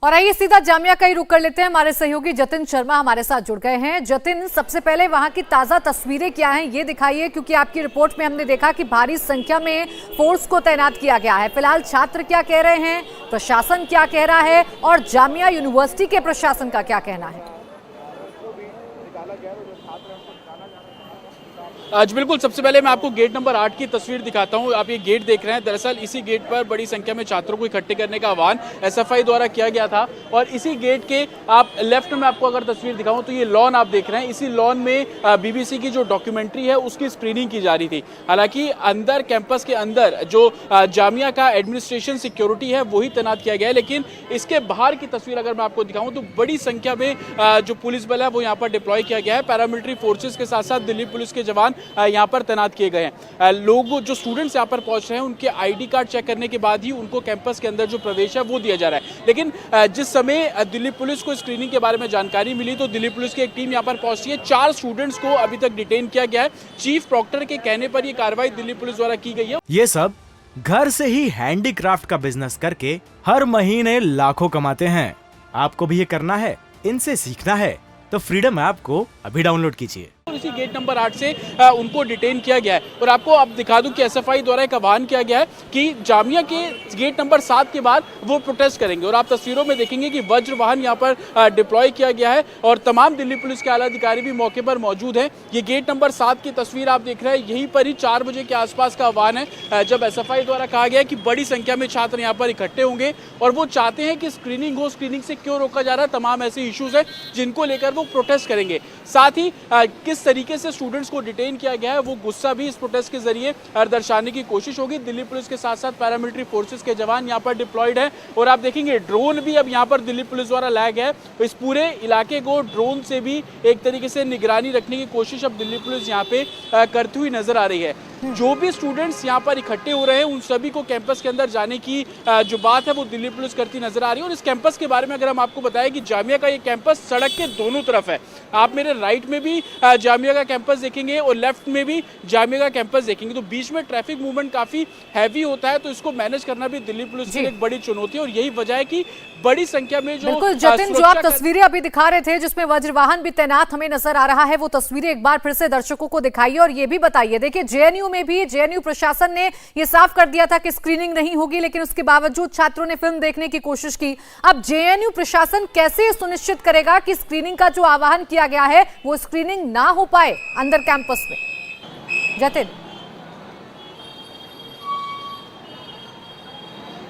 और आइए सीधा जामिया का ही रुख कर लेते हैं। हमारे सहयोगी जतिन शर्मा हमारे साथ जुड़ गए हैं। जतिन, सबसे पहले वहां की ताजा तस्वीरें क्या हैं ये दिखाइए, क्योंकि आपकी रिपोर्ट में हमने देखा कि भारी संख्या में फोर्स को तैनात किया गया है। फिलहाल छात्र क्या कह रहे हैं, प्रशासन क्या कह रहा है और जामिया यूनिवर्सिटी के प्रशासन का क्या कहना है? आज बिल्कुल, सबसे पहले मैं आपको गेट नंबर 8 की तस्वीर दिखाता हूं। आप ये गेट देख रहे हैं, दरअसल इसी गेट पर बड़ी संख्या में छात्रों को इकट्ठे करने का आह्वान एसएफआई द्वारा किया गया था। और इसी गेट के आप लेफ्ट में आपको अगर तस्वीर दिखाऊं तो ये लॉन आप देख रहे हैं। इसी लॉन में बीबीसी की जो डॉक्यूमेंट्री है उसकी स्क्रीनिंग की जा रही थी। हालांकि अंदर कैंपस के अंदर जो जामिया का एडमिनिस्ट्रेशन सिक्योरिटी है वही तैनात किया गया है, लेकिन इसके बाहर की तस्वीर अगर मैं आपको दिखाऊं तो बड़ी संख्या में जो पुलिस बल है वो यहाँ पर डिप्लॉय किया गया है। पैरामिलिट्री फोर्सेज के साथ साथ दिल्ली पुलिस के जवान यहाँ पर तैनात किए गए हैं। लोग जो स्टूडेंट्स यहाँ पर पहुंच रहे हैं उनके आईडी कार्ड चेक करने के बाद ही उनको कैंपस के अंदर जो प्रवेश है वो दिया जा रहा है। लेकिन जिस समय दिल्ली पुलिस को स्क्रीनिंग के बारे में जानकारी मिली तो दिल्ली पुलिस की एक टीम यहाँ पर पहुंची है। 4 स्टूडेंट्स को अभी तक डिटेन किया गया है। चीफ प्रॉक्टर के कहने पर यह कार्रवाई दिल्ली पुलिस द्वारा की गई है। ये सब घर से ही हैंडीक्राफ्ट का बिजनेस करके हर महीने लाखों कमाते हैं। आपको भी ये करना है, इनसे सीखना है तो फ्रीडम ऐप को अभी डाउनलोड कीजिए। इसी गेट नंबर 8 से उनको डिटेन किया गया है। और आपको अब दिखा दूं कि एसएफआई द्वारा एक आह्वान किया गया है कि जामिया के गेट नंबर 7 के बाद वो प्रोटेस्ट करेंगे। और आप तस्वीरों में देखेंगे कि वज्र वाहन यहाँ पर डिप्लॉय किया गया है और तमाम दिल्ली पुलिस के आला अधिकारी भी मौके पर मौजूद हैं। ये गेट नंबर 7 की तस्वीर आप देख रहे हैं, यहीं पर ही 4 बजे के आसपास का आह्वान है, जब एसएफआई द्वारा कहा गया है कि बड़ी संख्या में छात्र यहाँ पर इकट्ठे होंगे और वो चाहते हैं कि स्क्रीनिंग हो। स्क्रीनिंग से क्यों रोका जा रहा है, तमाम ऐसे इश्यूज हैं जिनको लेकर वो प्रोटेस्ट करेंगे। साथ ही किस तरीके से स्टूडेंट्स को डिटेन किया गया है वो गुस्सा भी इस प्रोटेस्ट के जरिए दर्शाने की कोशिश होगी। दिल्ली पुलिस के साथ साथ पैरामिलिट्री फोर्सेस के जवान यहाँ पर डिप्लॉयड हैं और आप देखेंगे ड्रोन भी अब यहाँ पर दिल्ली पुलिस द्वारा लाया गया है। तो इस पूरे इलाके को ड्रोन से भी एक तरीके से निगरानी रखने की कोशिश अब दिल्ली पुलिस यहाँ पे करती हुई नजर आ रही है। जो भी स्टूडेंट्स यहाँ पर इकट्ठे हो रहे हैं उन सभी को कैंपस के अंदर जाने की जो बात है वो दिल्ली पुलिस करती नजर आ रही है। और इस कैंपस के बारे में अगर हम आपको बताएं कि जामिया का ये कैंपस सड़क के दोनों तरफ है। आप मेरे राइट में भी जामिया का कैंपस देखेंगे और लेफ्ट में भी जामिया का कैंपस देखेंगे, तो बीच में ट्रैफिक मूवमेंट काफी हैवी होता है। तो इसको मैनेज करना भी दिल्ली पुलिस की एक बड़ी चुनौती है और यही वजह है कि बड़ी संख्या में जो बिल्कुल जतिन, जो आप तस्वीरें अभी दिखा रहे थे जिसमें वज्रवाहन भी तैनात हमें नजर आ रहा है, वो तस्वीरें एक बार फिर से दर्शकों को दिखाइए और ये भी बताइए। देखिए, जेएनयू में भी जेएनयू प्रशासन ने ये साफ कर दिया था कि स्क्रीनिंग नहीं होगी, लेकिन उसके बावजूद छात्रों ने फिल्म देखने की कोशिश की। अब जेएनयू प्रशासन कैसे सुनिश्चित करेगा कि स्क्रीनिंग का जो आह्वान किया गया है वो स्क्रीनिंग ना हो पाए अंदर कैंपस में? जतिन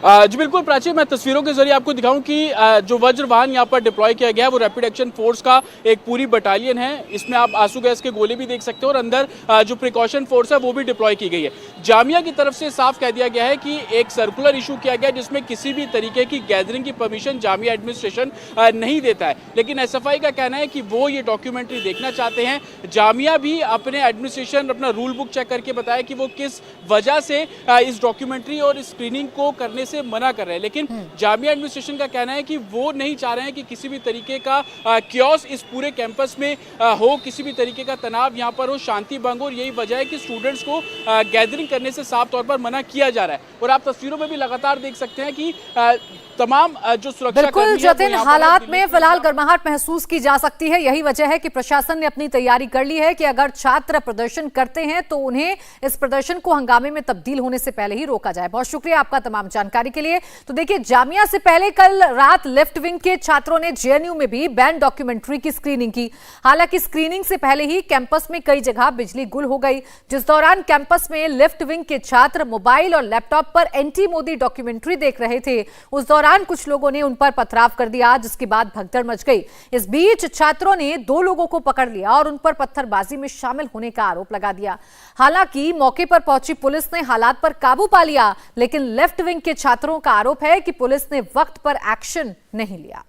जी बिल्कुल प्राची, मैं तस्वीरों के जरिए आपको दिखाऊं कि जो वज्र वाहन यहाँ पर डिप्लॉय किया गया है वो रैपिड एक्शन फोर्स का एक पूरी बटालियन है। इसमें आप आंसू गैस के गोले भी देख सकते हो और अंदर जो प्रिकॉशन फोर्स है वो भी डिप्लॉय की गई है। जामिया की तरफ से साफ कह दिया गया है कि एक सर्कुलर इशू किया गया जिसमें किसी भी तरीके की गैदरिंग की परमिशन जामिया एडमिनिस्ट्रेशन नहीं देता है। लेकिन एसएफआई का कहना है कि वो ये डॉक्यूमेंट्री देखना चाहते हैं। जामिया भी अपने एडमिनिस्ट्रेशन अपना रूल बुक चेक करके बताया कि वो किस वजह से इस डॉक्यूमेंट्री और स्क्रीनिंग को करने से मना कर रहे हैं। लेकिन जामिया एडमिनिस्ट्रेशन का कहना है कि वो नहीं चाह रहे हैं कि किसी भी तरीके का क्योस इस पूरे कैंपस में हो, किसी भी तरीके का तनाव यहाँ पर हो, शांति भंग हो। और यही वजह है कि स्टूडेंट्स को गैदरिंग करने से साफ तौर पर मना किया जा रहा है। और आप तस्वीरों में भी लगातार देख सकते हैं कि तमाम जो सुरक्षा बिल्कुल जतिन, हालात में फिलहाल गर्माहट महसूस की जा सकती है। यही वजह है कि प्रशासन ने अपनी तैयारी कर ली है कि अगर छात्र प्रदर्शन करते हैं तो उन्हें इस प्रदर्शन को हंगामे में तब्दील होने से पहले ही रोका जाए। बहुत शुक्रिया आपका तमाम जानकारी के लिए। तो देखिए, जामिया से पहले कल रात लेफ्ट विंग के छात्रों ने जेएनयू में भी बैन डॉक्यूमेंट्री की स्क्रीनिंग की। हालांकि स्क्रीनिंग से पहले ही कैंपस में कई जगह बिजली गुल हो गई, जिस दौरान कैंपस में लेफ्ट विंग के छात्र मोबाइल और लैपटॉप पर एंटी मोदी डॉक्यूमेंट्री देख रहे थे। उस दौरान कुछ लोगों ने उन पर पथराव कर दिया, जिसके बाद भगदड़ मच गई। इस बीच छात्रों ने 2 लोगों को पकड़ लिया और उन पर पत्थरबाजी में शामिल होने का आरोप लगा दिया। हालांकि मौके पर पहुंची पुलिस ने हालात पर काबू पा लिया, लेकिन लेफ्ट विंग के छात्रों का आरोप है कि पुलिस ने वक्त पर एक्शन नहीं लिया।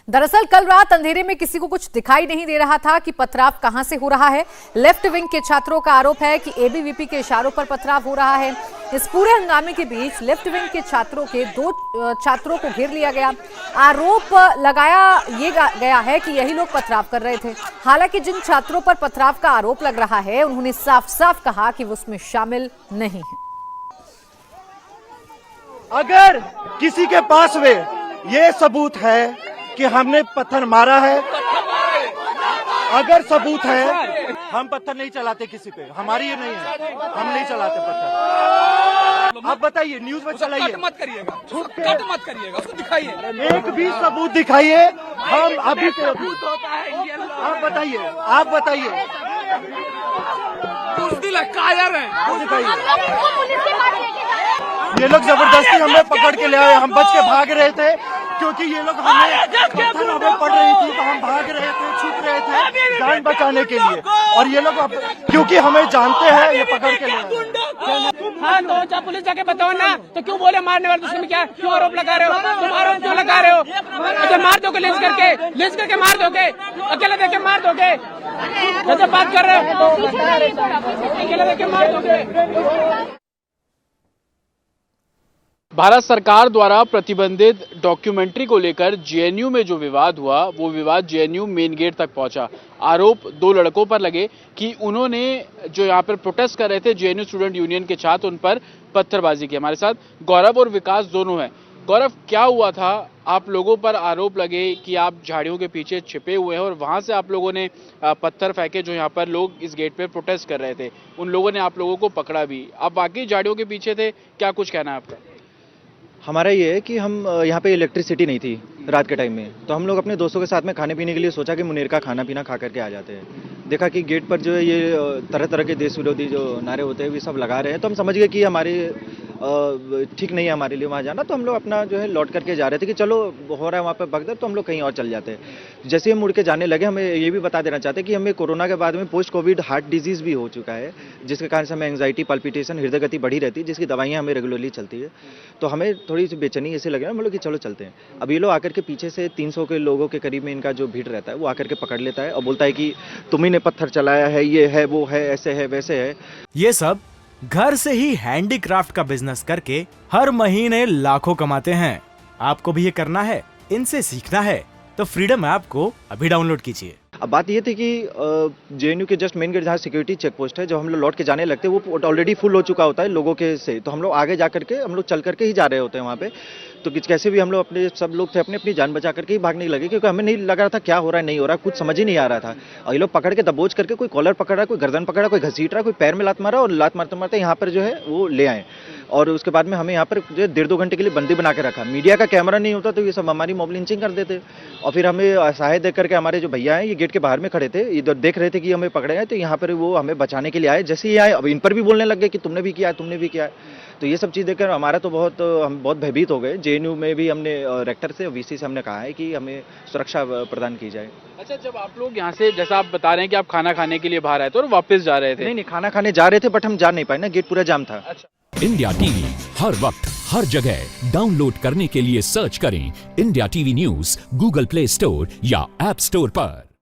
दरअसल कल रात अंधेरे में किसी को कुछ दिखाई नहीं दे रहा था कि पथराव कहां से हो रहा है। लेफ्ट विंग के छात्रों का आरोप है कि एबीवीपी के इशारों पर पथराव हो रहा है। इस पूरे हंगामे के बीच लेफ्ट विंग के छात्रों के 2 छात्रों को घेर लिया गया। आरोप लगाया ये गया है कि यही लोग पथराव कर रहे थे। हालांकि जिन छात्रों पर पथराव का आरोप लग रहा है उन्होंने साफ साफ कहा कि वो उसमें शामिल नहीं है। अगर किसी के पास में ये सबूत है कि हमने पत्थर मारा है। अगर सबूत है, हम पत्थर नहीं चलाते किसी पे, हमारी ये नहीं है, हम नहीं चलाते पत्थर। आप बताइए, न्यूज में चलाइए, मत करिएगा, कट मत करिएगा, उसको दिखाइए, एक भी सबूत दिखाइए। हम अभी से आप बताइए, आप बताइए, बुज़दिल है, कायर है। दिखाइए। ये लोग जबरदस्ती हमें पकड़ के ले आए, हम बच के भाग रहे थे क्योंकि ये लोग पत्थर हमें पड़ रही थी, तो हम भाग रहे थे, छुप रहे थे जान बचाने के लिए। और ये लोग क्योंकि हमें जानते हैं, ये पकड़ के ले आए। हाँ, तो जब पुलिस जाके बताओ ना, तो क्यों बोले मारने वाले दूसरे में क्या, क्यों आरोप लगा रहे हो, तुम आरोप क्यों लगा रहे हो? अच्छा, मार दोगे लिंच करके मार दोगे, अकेले देख के मार दोगे, जैसे बात कर रहे हो, अकेले देख के मार दोगे। भारत सरकार द्वारा प्रतिबंधित डॉक्यूमेंट्री को लेकर जेएनयू में जो विवाद हुआ, वो विवाद जेएनयू मेन गेट तक पहुंचा। आरोप दो लड़कों पर लगे कि उन्होंने जो यहाँ पर प्रोटेस्ट कर रहे थे जेएनयू स्टूडेंट यूनियन के छात्र, उन पर पत्थरबाजी की। हमारे साथ गौरव और विकास दोनों हैं। गौरव, क्या हुआ था? आप लोगों पर आरोप लगे कि आप झाड़ियों के पीछे छिपे हुए हैं और वहां से आप लोगों ने पत्थर फेंके जो यहाँ पर लोग इस गेट पे प्रोटेस्ट कर रहे थे। उन लोगों ने आप लोगों को पकड़ा भी। आप वाकई झाड़ियों के पीछे थे, क्या कुछ कहना है आपका? हमारा ये है कि हम यहाँ पे इलेक्ट्रिसिटी नहीं थी रात के टाइम में, तो हम लोग अपने दोस्तों के साथ में खाने पीने के लिए सोचा कि मुनेर का खाना पीना खा करके आ जाते हैं। देखा कि गेट पर जो है ये तरह तरह के देश विरोधी जो नारे होते हैं वे सब लगा रहे हैं, तो हम समझ गए कि हमारे ठीक नहीं है हमारे लिए वहाँ जाना। तो हम लोग अपना जो है लौट करके जा रहे थे कि चलो हो रहा है वहाँ पे भगदड़, तो हम लोग कहीं और चल जाते हैं। जैसे हम मुड़ के जाने लगे, हमें ये भी बता देना चाहते हैं कि हमें कोरोना के बाद में पोस्ट कोविड हार्ट डिजीज़ भी हो चुका है, जिसके कारण से हमें एंग्जाइटी, पल्पिटेशन, हृदय गति बढ़ी रहती है, जिसकी दवाइयाँ हमें रेगुलरली चलती है। तो हमें थोड़ी सी बेचैनी ऐसे लगे, हम लोग कि चलो चलते हैं। अब ये लोग आकर के पीछे से 300 के लोगों के करीब में इनका जो भीड़ रहता है वो आकर के पकड़ लेता है और बोलता है कि तुम्ही ने पत्थर चलाया है, ये है, वो है, ऐसे है, वैसे है। ये सब घर से ही हैंडीक्राफ्ट का बिजनेस करके हर महीने लाखों कमाते हैं। आपको भी ये करना है, इनसे सीखना है, तो फ्रीडम ऐप को अभी डाउनलोड कीजिए। अब बात ये थी कि जेएनयू के जस्ट मेन गेट जहाँ सिक्योरिटी चेक पोस्ट है, जो हम लोग लौट के जाने लगते हैं वो ऑलरेडी फुल हो चुका होता है लोगों के से, तो हम लोग आगे जा करके हम लोग चल करके ही जा रहे होते हैं वहाँ पे। तो कैसे भी हम लोग अपने सब लोग थे अपनी जान बचा करके ही भागने लगे, क्योंकि हमें नहीं लग रहा था क्या हो रहा है, नहीं हो रहा, कुछ समझ ही नहीं आ रहा था। और ये लोग पकड़ के दबोच करके कोई कॉलर पकड़ रहा है, कोई गर्दन पकड़ रहा है, कोई घसीट रहा है, कोई पैर में लात मारा, और लात मारते मारते यहाँ पर जो है वो ले आए। और उसके बाद में हमें यहाँ पर जो 1.5-2 घंटे के लिए बंदी बना के रखा। मीडिया का कैमरा नहीं होता तो ये सब हमारी मॉब लिंचिंग कर देते। और फिर हमें असहाय देख करके हमारे जो भैया हैं ये गेट के बाहर में खड़े थे, इधर देख रहे थे कि हमें पकड़े हैं, तो यहाँ पर वो हमें बचाने के लिए आए। जैसे ही आए अब इन पर भी बोलने लग गए कि तुमने भी किया, तुमने भी किया। तो ये सब चीज़ देखकर हमारा तो हम बहुत भयभीत हो गए। जेएनयू में भी हमने रेक्टर से, वीसी से हमने कहा है कि हमें सुरक्षा प्रदान की जाए। अच्छा, जब आप लोग यहाँ से, जैसा आप बता रहे हैं कि आप खाना खाने के लिए बाहर आए थे और वापस जा रहे थे। नहीं, खाना खाने जा रहे थे बट हम जा नहीं पाए ना, गेट पूरा जाम था। अच्छा। इंडिया टीवी हर वक्त हर जगह डाउनलोड करने के लिए सर्च करें India TV news Google play store या ऐप स्टोर पर।